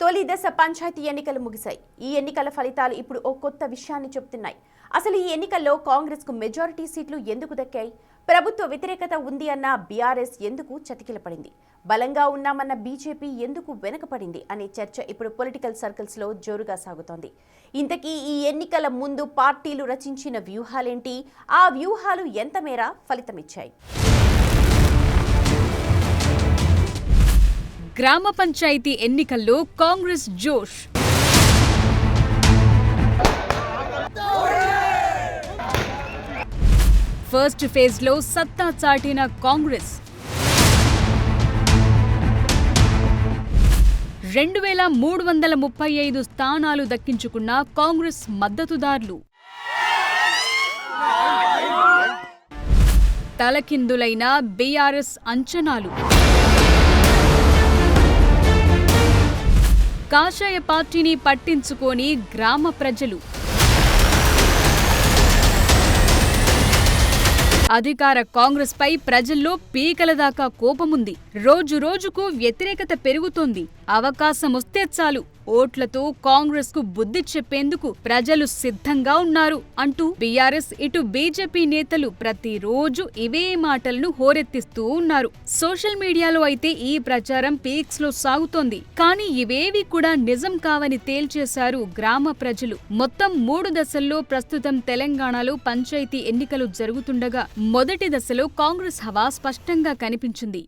తొలి దశ పంచాయతీ ఎన్నికలు ముగిశాయి. ఈ ఎన్నికల ఫలితాలు ఇప్పుడు ఓ కొత్త విషయాన్ని చెప్తున్నాయి. అసలు ఈ ఎన్నికల్లో కాంగ్రెస్ కు మెజారిటీ సీట్లు ఎందుకు దక్కాయి? ప్రభుత్వ వ్యతిరేకత ఉంది అన్న బీఆర్ఎస్ ఎందుకు చతికిలపడింది? బలంగా ఉన్నామన్న బీజేపీ ఎందుకు వెనకపడింది అనే చర్చ ఇప్పుడు పొలిటికల్ సర్కిల్స్ లో జోరుగా సాగుతోంది. ఇంతకీ ఈ ఎన్నికల ముందు పార్టీలు రచించిన వ్యూహాలేంటి? ఆ వ్యూహాలు ఎంత మేర ఫలితమిచ్చాయి? గ్రామ పంచాయతీ ఎన్నికల్లో కాంగ్రెస్ జోష్. ఫస్ట్ ఫేజ్ లో సత్తా చాటిన కాంగ్రెస్ 2335 స్థానాలు దక్కించుకున్న కాంగ్రెస్ మద్దతుదారులు. తలకిందులైన బీఆర్ఎస్ అంచనాలు. కాషాయ పార్టీని పట్టించుకోని గ్రామ ప్రజలు. అధికార కాంగ్రెస్ పై ప్రజల్లో పీకల దాకా కోపముంది. రోజు రోజుకు వ్యతిరేకత పెరుగుతోంది. అవకాశమొస్తే చాలు ఓట్లతో కాంగ్రెస్ కు బుద్ధి చెప్పేందుకు ప్రజలు సిద్ధంగా ఉన్నారు అంటూ బీఆర్ఎస్ ఇటు బీజేపీ నేతలు ప్రతిరోజు ఇవే మాటలను హోరెత్తిస్తూ ఉన్నారు. సోషల్ మీడియాలో అయితే ఈ ప్రచారం పీక్స్ లో సాగుతోంది. కానీ ఇవేవి కూడా నిజం కావని తేల్చేశారు గ్రామ ప్రజలు. మొత్తం 3 దశల్లో ప్రస్తుతం తెలంగాణలో పంచాయతీ ఎన్నికలు జరుగుతుండగా మొదటి దశలో కాంగ్రెస్ హవా స్పష్టంగా కనిపించింది.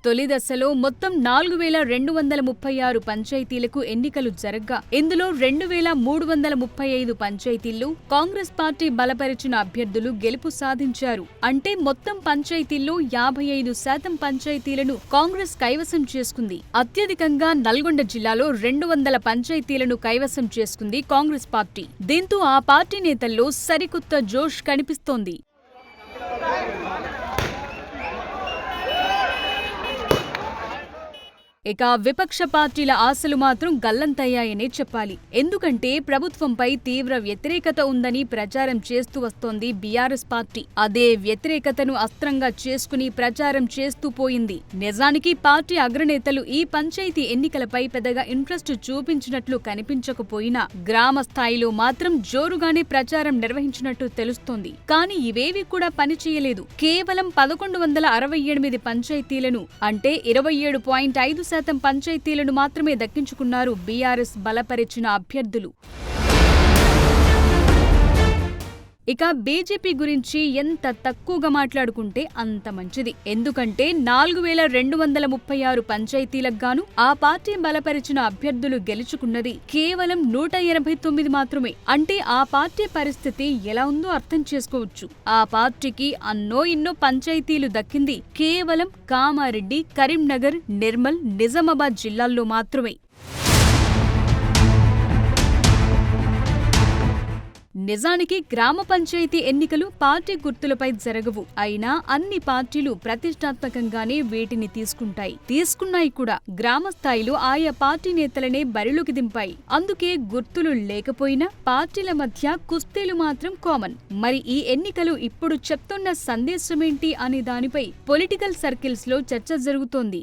తొలి దశలో మొత్తం 4236 పంచాయతీలకు ఎన్నికలు జరగ్గా ఇందులో 2335 పంచాయతీల్లో కాంగ్రెస్ పార్టీ బలపరిచిన అభ్యర్థులు గెలుపు సాధించారు. అంటే మొత్తం పంచాయతీల్లో 55% పంచాయతీలను కాంగ్రెస్ కైవసం చేసుకుంది. అత్యధికంగా నల్గొండ జిల్లాలో 200 పంచాయతీలను కైవసం చేసుకుంది కాంగ్రెస్ పార్టీ. దీంతో ఆ పార్టీ నేతల్లో సరికొత్త జోష్ కనిపిస్తోంది. ఇక విపక్ష పార్టీల ఆశలు మాత్రం గల్లంతయ్యాయనే చెప్పాలి. ఎందుకంటే ప్రభుత్వంపై తీవ్ర వ్యతిరేకత ఉందని ప్రచారం చేస్తూ వస్తోంది బీఆర్ఎస్ పార్టీ. అదే వ్యతిరేకతను అస్త్రంగా చేసుకుని ప్రచారం చేస్తూ పోయింది. నిజానికి పార్టీ అగ్రనేతలు ఈ పంచాయతీ ఎన్నికలపై పెద్దగా ఇంట్రెస్ట్ చూపించినట్లు కనిపించకపోయినా గ్రామ స్థాయిలో మాత్రం జోరుగానే ప్రచారం నిర్వహించినట్టు తెలుస్తోంది. కానీ ఇవేవి కూడా పనిచేయలేదు. కేవలం 1168 పంచాయతీలను అంటే 27.5% పంచాయతీలను మాత్రమే దక్కించుకున్నారు బీఆర్ఎస్ బలపరిచిన అభ్యర్థులు. ఇక బీజేపీ గురించి ఎంత తక్కువగా మాట్లాడుకుంటే అంత మంచిది. ఎందుకంటే 4236 పంచాయతీలకు గాను ఆ పార్టీ బలపరిచిన అభ్యర్థులు గెలుచుకున్నది కేవలం 189 మాత్రమే. అంటే ఆ పార్టీ పరిస్థితి ఎలా ఉందో అర్థం చేసుకోవచ్చు. ఆ పార్టీకి అన్నో ఇన్నో పంచాయతీలు దక్కింది కేవలం కామారెడ్డి, కరీంనగర్, నిర్మల్, నిజామాబాద్ జిల్లాల్లో మాత్రమే. నిజానికి గ్రామ పంచాయతీ ఎన్నికలు పార్టీ గుర్తులపై జరగవు. అయినా అన్ని పార్టీలు ప్రతిష్టాత్మకంగానే వీటిని తీసుకున్నాయి కూడా. గ్రామ స్థాయిలో ఆయా పార్టీ నేతలనే బరిలోకి దింపాయి. అందుకే గుర్తులు లేకపోయినా పార్టీల మధ్య కుస్తీలు మాత్రం కామన్. మరి ఈ ఎన్నికలు ఇప్పుడు చెప్తున్న సందేశమేంటి అనే దానిపై పొలిటికల్ సర్కిల్స్ లో చర్చ జరుగుతోంది.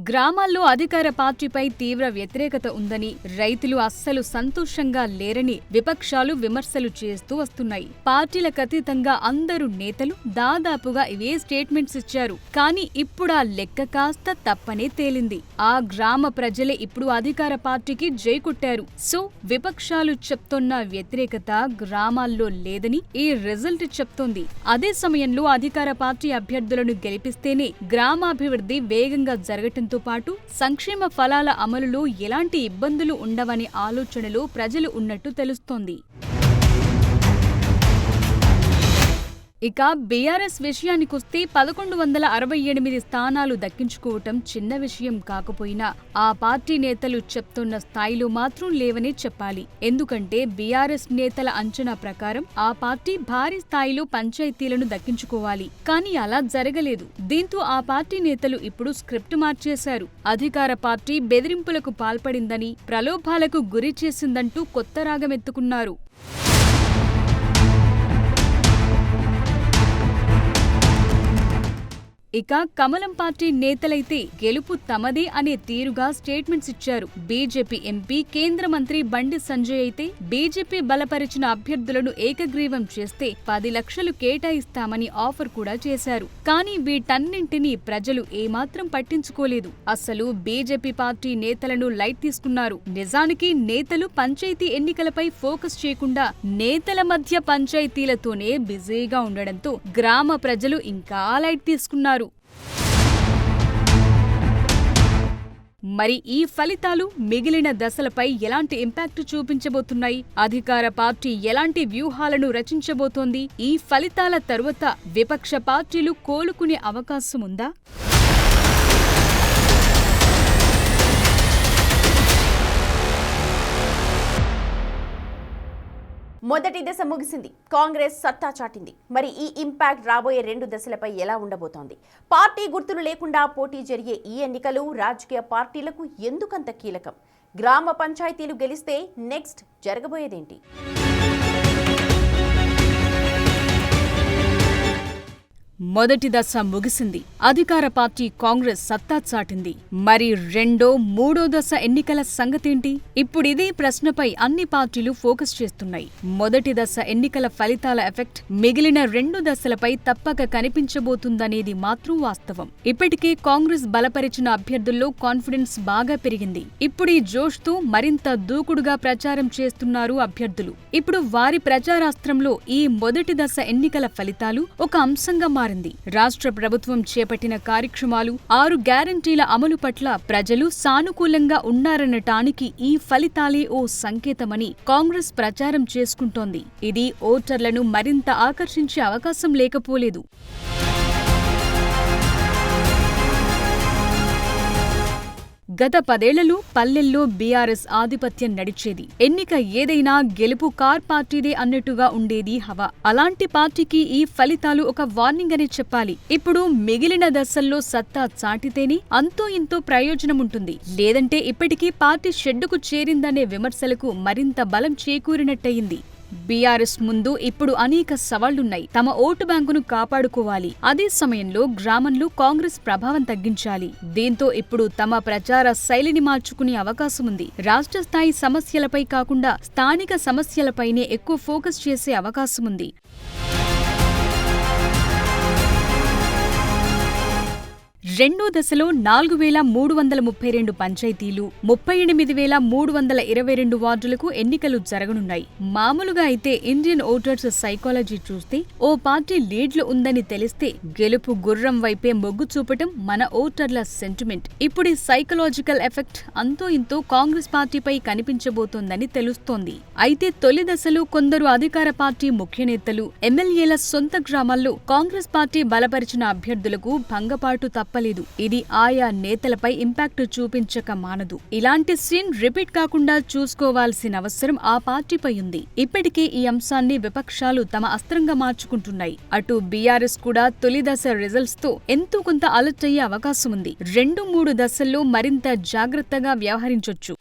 గ్రామాల్లో అధికార పార్టీపై తీవ్ర వ్యతిరేకత ఉందని, రైతులు అస్సలు సంతోషంగా లేరని విపక్షాలు విమర్శలు చేస్తూ వస్తున్నాయి. పార్టీలకు అతీతంగా అందరూ నేతలు దాదాపుగా ఇవే స్టేట్మెంట్స్ ఇచ్చారు. కానీ ఇప్పుడా లెక్క కాస్త తప్పనే తేలింది. ఆ గ్రామ ప్రజలే ఇప్పుడు అధికార పార్టీకి జై కొట్టారు. సో విపక్షాలు చెప్తున్న వ్యతిరేకత గ్రామాల్లో లేదని ఈ రిజల్ట్ చెప్తోంది. అదే సమయంలో అధికార పార్టీ అభ్యర్థులను గెలిపిస్తేనే గ్రామాభివృద్ధి వేగంగా జరగటంతో పాటు సంక్షేమ ఫలాల అమలులో ఎలాంటి ఇబ్బందులు ఉండవనే ఆలోచనలో ప్రజలు ఉన్నట్టు తెలుస్తోంది. ఇక బీఆర్ఎస్ విషయానికొస్తే 1168 స్థానాలు దక్కించుకోవటం చిన్న విషయం కాకపోయినా ఆ పార్టీ నేతలు చెప్తున్న స్థాయిలో మాత్రం లేవనే చెప్పాలి. ఎందుకంటే బీఆర్ఎస్ నేతల అంచనా ప్రకారం ఆ పార్టీ భారీ స్థాయిలో పంచాయతీలను దక్కించుకోవాలి. కానీ అలా జరగలేదు. దీంతో ఆ పార్టీ నేతలు ఇప్పుడు స్క్రిప్ట్ మార్చేశారు. అధికార పార్టీ బెదిరింపులకు పాల్పడిందని, ప్రలోభాలకు గురి చేసిందంటూ కొత్త రాగమెత్తుకున్నారు. ఇక కమలం పార్టీ నేతలైతే గెలుపు తమదే అనే తీరుగా స్టేట్మెంట్స్ ఇచ్చారు. బీజేపీ ఎంపీ కేంద్ర మంత్రి బండి సంజయ్ అయితే బీజేపీ బలపరిచిన అభ్యర్థులను ఏకగ్రీవం చేస్తే 10 లక్షలు కేటాయిస్తామని ఆఫర్ కూడా చేశారు. కానీ వీటన్నింటినీ ప్రజలు ఏమాత్రం పట్టించుకోలేదు. అసలు బీజేపీ పార్టీ నేతలను లైట్ తీసుకున్నారు. నిజానికి నేతలు పంచాయతీ ఎన్నికలపై ఫోకస్ చేయకుండా నేతల మధ్య పంచాయతీలతోనే బిజీగా ఉండడంతో గ్రామ ప్రజలు ఇంకా లైట్ తీసుకున్నారు. మరి ఈ ఫలితాలు మిగిలిన దశలపై ఎలాంటి ఇంపాక్ట్ చూపించబోతున్నాయి? అధికార పార్టీ ఎలాంటి వ్యూహాలను రచించబోతోంది? ఈ ఫలితాల తరువాత విపక్ష పార్టీలు కోలుకునే అవకాశం ఉందా? మొదటి దశ ముగిసింది. కాంగ్రెస్ సత్తా చాటింది. మరి ఈ ఇంపాక్ట్ రాబోయే 2 దశలపై ఎలా ఉండబోతోంది? పార్టీ గుర్తులు లేకుండా పోటీ జరిగే ఈ ఎన్నికలు రాజకీయ పార్టీలకు ఎందుకంత కీలకం? గ్రామ పంచాయతీలు గెలిస్తే నెక్స్ట్ జరగబోయేదేంటి? మొదటి దశ ముగిసింది. అధికార పార్టీ కాంగ్రెస్ సత్తా చాటింది. మరి రెండో, మూడో దశ ఎన్నికల సంగతేంటి? ఇప్పుడిదే ప్రశ్నపై అన్ని పార్టీలు ఫోకస్ చేస్తున్నాయి. మొదటి దశ ఎన్నికల ఫలితాల ఎఫెక్ట్ మిగిలిన 2 దశలపై తప్పక కనిపించబోతుందనేది మాత్రం వాస్తవం. ఇప్పటికే కాంగ్రెస్ బలపరిచిన అభ్యర్థుల్లో కాన్ఫిడెన్స్ బాగా పెరిగింది. ఇప్పుడు ఈ జోష్తో మరింత దూకుడుగా ప్రచారం చేస్తున్నారు అభ్యర్థులు. ఇప్పుడు వారి ప్రచారాస్త్రంలో ఈ మొదటి దశ ఎన్నికల ఫలితాలు ఒక అంశంగా మారింది. రాష్ట్ర ప్రభుత్వం చేపట్టిన కార్యక్రమాలు, 6 గ్యారంటీల అమలు పట్ల ప్రజలు సానుకూలంగా ఉన్నారనటానికి ఈ ఫలితాలే ఓ సంకేతమని కాంగ్రెస్ ప్రచారం చేసుకుంటోంది. ఇది ఓటర్లను మరింత ఆకర్షించే అవకాశం లేకపోలేదు. గత 10 ఏళ్లలో పల్లెల్లో బీఆర్ఎస్ ఆధిపత్యం నడిచేది. ఎన్నిక ఏదైనా గెలుపు కార్ పార్టీదే అన్నట్టుగా ఉండేది హవా. అలాంటి పార్టీకి ఈ ఫలితాలు ఒక వార్నింగ్ అనే చెప్పాలి. ఇప్పుడు మిగిలిన దశల్లో సత్తా చాటితేనే అంతో ఇంతో ప్రయోజనముంటుంది. లేదంటే ఇప్పటికీ పార్టీ షెడ్డుకు చేరిందనే విమర్శలకు మరింత బలం చేకూరినట్టయింది. బీఆర్ఎస్ ముందు ఇప్పుడు అనేక సవాళ్లున్నాయి. తమ ఓటు బ్యాంకును కాపాడుకోవాలి. అదే సమయంలో గ్రామంలో కాంగ్రెస్ ప్రభావం తగ్గించాలి. దీంతో ఇప్పుడు తమ ప్రచార శైలిని మార్చుకునే అవకాశముంది. రాష్ట్ర స్థాయి సమస్యలపై కాకుండా స్థానిక సమస్యలపైనే ఎక్కువ ఫోకస్ చేసే అవకాశముంది. రెండో దశలో 4,332 పంచాయతీలు, 38,322 వార్డులకు ఎన్నికలు జరగనున్నాయి. మామూలుగా అయితే ఇండియన్ ఓటర్స్ సైకాలజీ చూస్తే ఓ పార్టీ లీడ్లో ఉందని తెలిస్తే గెలుపు గుర్రం వైపే మొగ్గు చూపటం మన ఓటర్ల సెంటిమెంట్. ఇప్పుడు సైకలాజికల్ ఎఫెక్ట్ అంతో ఇంతో కాంగ్రెస్ పార్టీపై కనిపించబోతోందని తెలుస్తోంది. అయితే తొలి దశలో కొందరు అధికార పార్టీ ముఖ్య నేతలు, ఎమ్మెల్యేల సొంత గ్రామాల్లో కాంగ్రెస్ పార్టీ బలపరిచిన అభ్యర్థులకు భంగపాటు తప్పలేదు. ఇది ఆయా నేతలపై ఇంపాక్ట్ చూపించక మానదు. ఇలాంటి సీన్ రిపీట్ కాకుండా చూసుకోవాల్సిన అవసరం ఆ పార్టీపై ఉంది. ఇప్పటికే ఈ అంశాన్ని విపక్షాలు తమ అస్త్రంగా మార్చుకుంటున్నాయి. అటు బీఆర్ఎస్ కూడా తొలి దశ రిజల్ట్స్ తో ఎంతో కొంత అలర్ట్ అయ్యే అవకాశం ఉంది. 2-3 దశల్లో మరింత జాగ్రత్తగా వ్యవహరించొచ్చు.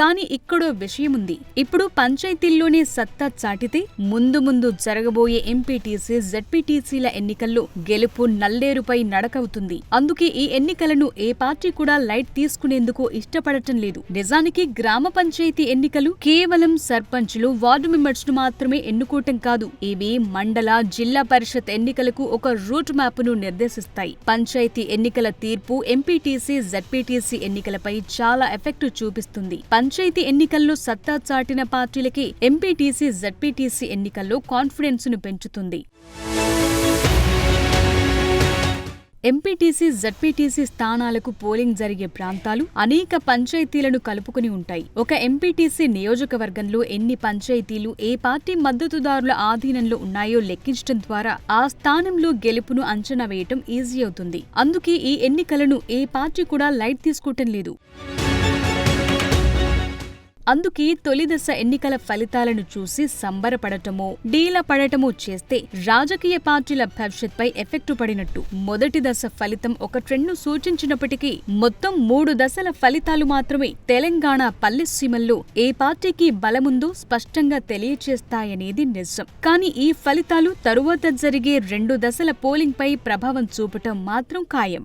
కానీ ఇక్కడో విషయముంది. ఇప్పుడు పంచాయతీల్లోనే సత్తా చాటితే ముందు ముందు జరగబోయే ఎంపీటీసీ, జెడ్పీటీసీల ఎన్నికల్లో గెలుపు నల్లేరుపై నడకవుతుంది. అందుకే ఈ ఎన్నికలను ఏ పార్టీ కూడా లైట్ తీసుకునేందుకు ఇష్టపడటం లేదు. నిజానికి గ్రామ పంచాయతీ ఎన్నికలు కేవలం సర్పంచ్లు, వార్డు మెంబర్స్ ను మాత్రమే ఎన్నుకోవటం కాదు. ఇవి మండల, జిల్లా పరిషత్ ఎన్నికలకు ఒక రూట్ మ్యాప్ను నిర్దేశిస్తాయి. పంచాయతీ ఎన్నికల తీర్పు ఎంపీటీసీ, జెడ్పీటీసీ ఎన్నికలపై చాలా ఎఫెక్ట్ చూపిస్తుంది. పంచాయతీ ఎన్నికల్లో సత్తా చాటిన పార్టీలకి ఎంపీటీసీ, జెడ్పీటీసీ ఎన్నికల్లో కాన్ఫిడెన్స్ ను పెంచుతుంది. ఎంపీటీసీ, జెడ్పీటీసీ స్థానాలకు పోలింగ్ జరిగే ప్రాంతాలు అనేక పంచాయతీలను కలుపుకుని ఉంటాయి. ఒక ఎంపీటీసీ నియోజకవర్గంలో ఎన్ని పంచాయతీలు ఏ పార్టీ మద్దతుదారుల ఆధీనంలో ఉన్నాయో లెక్కించడం ద్వారా ఆ స్థానంలో గెలుపును అంచనా వేయటం ఈజీ అవుతుంది. అందుకే ఈ ఎన్నికలను ఏ పార్టీ కూడా లైట్ తీసుకోవటం లేదు. అందుకే తొలి దశ ఎన్నికల ఫలితాలను చూసి సంబరపడటమో డీల పడటమో చేస్తే రాజకీయ పార్టీల భవిష్యత్పై ఎఫెక్టు పడినట్టు. మొదటి దశ ఫలితం ఒక ట్రెండ్ను సూచించినప్పటికీ మొత్తం 3 దశల ఫలితాలు మాత్రమే తెలంగాణ పల్లెసీమల్లో ఏ పార్టీకి బలముందో స్పష్టంగా తెలియచేస్తాయనేది నిజం. కానీ ఈ ఫలితాలు తరువాత జరిగే 2 దశల పోలింగ్ పై ప్రభావం చూపటం మాత్రం ఖాయం.